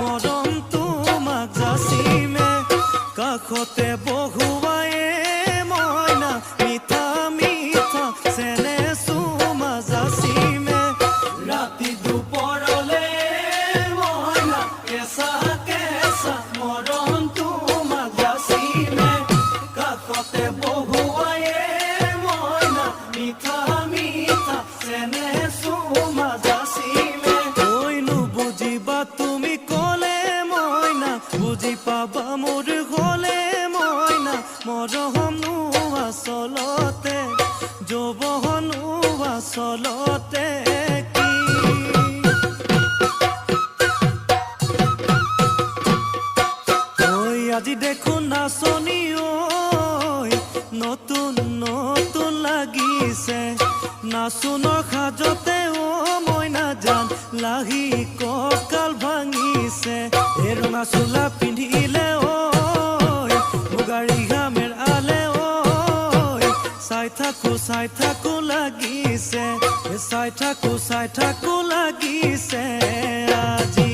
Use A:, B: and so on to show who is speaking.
A: মৰম তোমাক যাচিমে কাষতে বহুৱায়ে মইনা মিঠা মিঠা চেনে চুমা যাচিমে ৰাতি দুপৰলে মইনা কেঁচা কেঁচা মৰম তোমাক যাচিমে কাষতে বহুৱায়ে মইনা মিঠা মিঠা চেনে চুমা যাচিমে কৈনো বুজিবা তুমি ক'লে মইনা বুজি পাবা মোৰ হ'লে মইনা মৰমনো আচলতে যৌৱনো আচলতে কি ঐ আজি দেখোন নাচনি ঐ নতুন নতুন লাগিছে নাচোনৰ সাজতে মইনা জান লাহি কঁকাল ভাঙিছে এই ৰঙা চোলা পিন্ধিলে ঐ মুগাৰী ঘামেৰ আলে ঐ চাই থাকো লাগিছে চাই থাকো লাগিছে আজি